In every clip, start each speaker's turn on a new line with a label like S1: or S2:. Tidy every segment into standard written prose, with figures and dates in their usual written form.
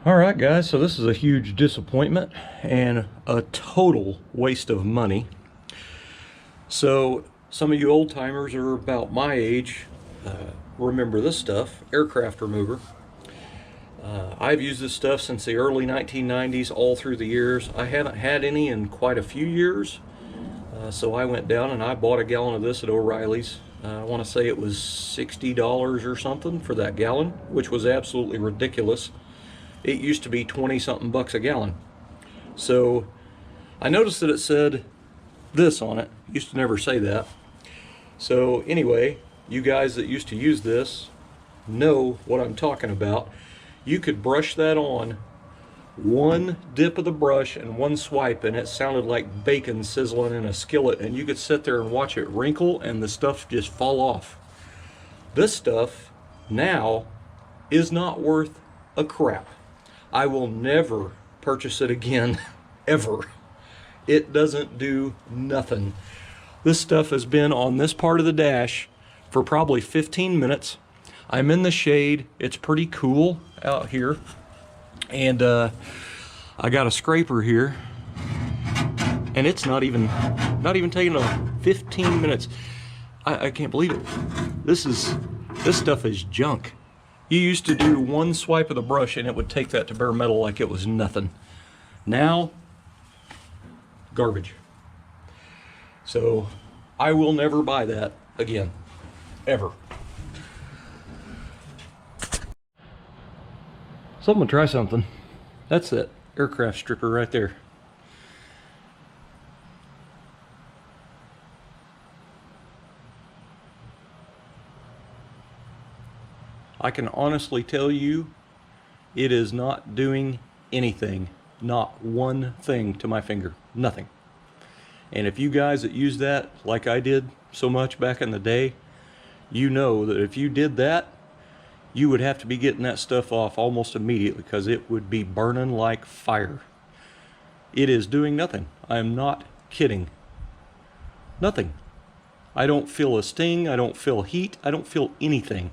S1: Alright guys, so this is a huge disappointment and a total waste of money. So some of you old timers are about my age, remember this stuff, aircraft remover. I've used this stuff since the early 1990s, all through the years. I haven't had any in quite a few years, so I went down and I bought a gallon of this at O'Reilly's. I want to say it was $60 or something for that gallon, which was absolutely ridiculous. It used to be 20 something bucks a gallon. So I noticed that it said this on it. It used to never say that. So anyway, you guys that used to use this know what I'm talking about. You could brush that on, one dip of the brush and one swipe, and it sounded like bacon sizzling in a skillet, and you could sit there and watch it wrinkle and the stuff just fall off. This stuff now is not worth a crap. I will never purchase it again, ever. It doesn't do nothing. This stuff has been on this part of the dash for probably 15 minutes. I'm in the shade. It's pretty cool out here. And I got a scraper here. And it's not even taking a 15 minutes. I can't believe it. This stuff is junk. You used to do one swipe of the brush and it would take that to bare metal like it was nothing. Now, garbage. So I will never buy that again, ever. So I'm gonna try something. That's that aircraft stripper right there. I can honestly tell you, it is not doing anything. Not one thing to my finger. Nothing. And if you guys that use that, like I did so much back in the day, you know that if you did that, you would have to be getting that stuff off almost immediately because it would be burning like fire. It is doing nothing. I am not kidding. Nothing. I don't feel a sting. I don't feel heat. I don't feel anything.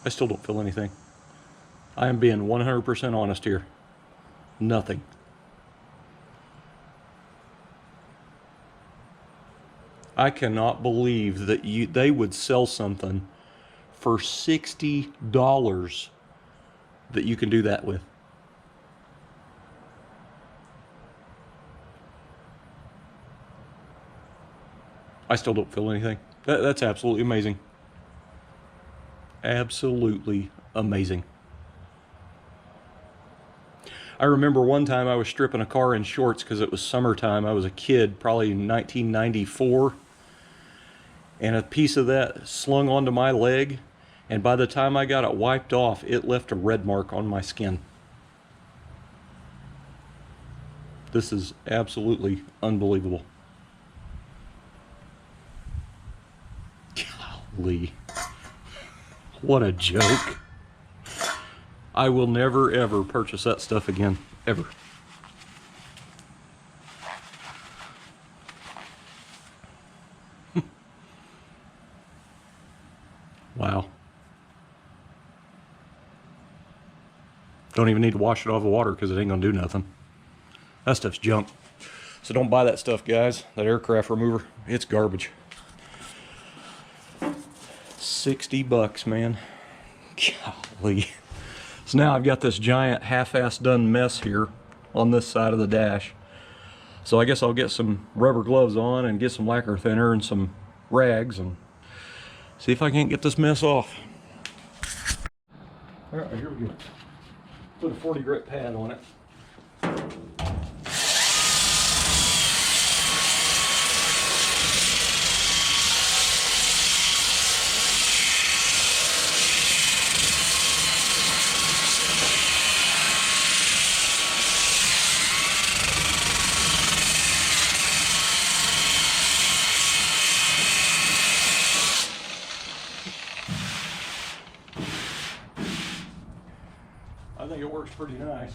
S1: I still don't feel anything. I am being 100% honest here. Nothing. I cannot believe that they would sell something for $60 that you can do that with. I still don't feel anything. That's absolutely amazing. Absolutely amazing. I remember one time I was stripping a car in shorts because it was summertime. I was a kid, probably in 1994. And a piece of that slung onto my leg. And by the time I got it wiped off, it left a red mark on my skin. This is absolutely unbelievable. Golly. What a joke. I will never ever purchase that stuff again, ever. Wow. Don't even need to wash it off the water because it ain't gonna do nothing. That stuff's junk. So don't buy that stuff, guys. That aircraft remover, it's garbage. 60 bucks, man. Golly. So now I've got this giant half-assed done mess here on this side of the dash. So I guess I'll get some rubber gloves on and get some lacquer thinner and some rags and see if I can't get this mess off. All right, here we go. Put a 40 grit pad on it. I think it works pretty nice.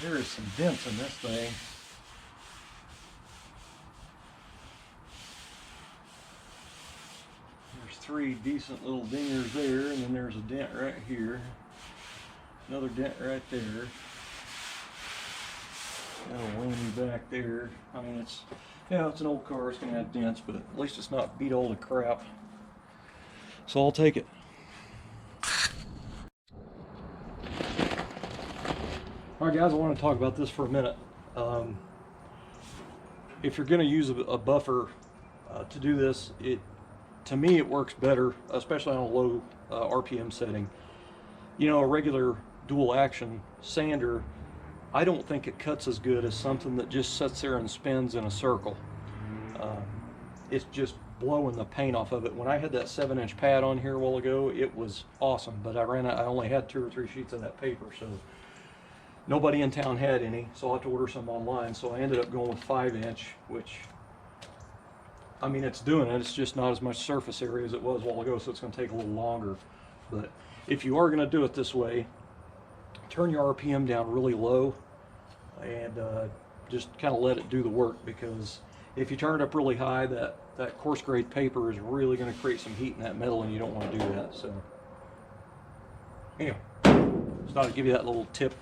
S1: There is some dents in this thing. There's 3 decent little dingers there, and then there's a dent right here. Another dent right there. That'll whammy back there. I mean, it's an old car. It's gonna have dents, but at least it's not beat all to crap. So I'll take it. All right, guys, I want to talk about this for a minute. If you're going to use a buffer to do this, to me it works better, especially on a low RPM setting. You know, a regular dual action sander, I don't think it cuts as good as something that just sits there and spins in a circle. It's just blowing the paint off of it. When I had that 7-inch pad on here a while ago, it was awesome, but I only had 2 or 3 sheets of that paper, so nobody in town had any, so I had to order some online. So I ended up going with 5-inch, which, I mean, it's doing it. It's just not as much surface area as it was a while ago, so it's going to take a little longer. But if you are going to do it this way, turn your RPM down really low and just kind of let it do the work, because if you turn it up really high, that coarse grade paper is really going to create some heat in that metal, and you don't want to do that. So anyway, just thought I'd give you that little tip.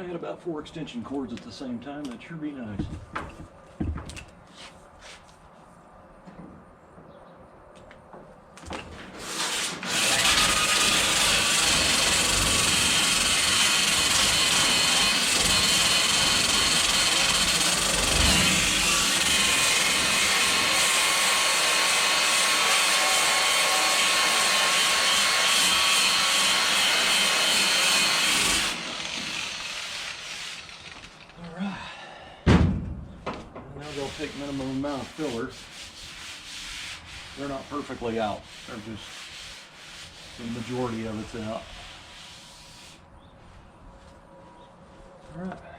S1: I had about 4 extension cords at the same time. That'd sure be nice. They'll take minimum amount of filler. They're not perfectly out. They're just, the majority of it's out. All right.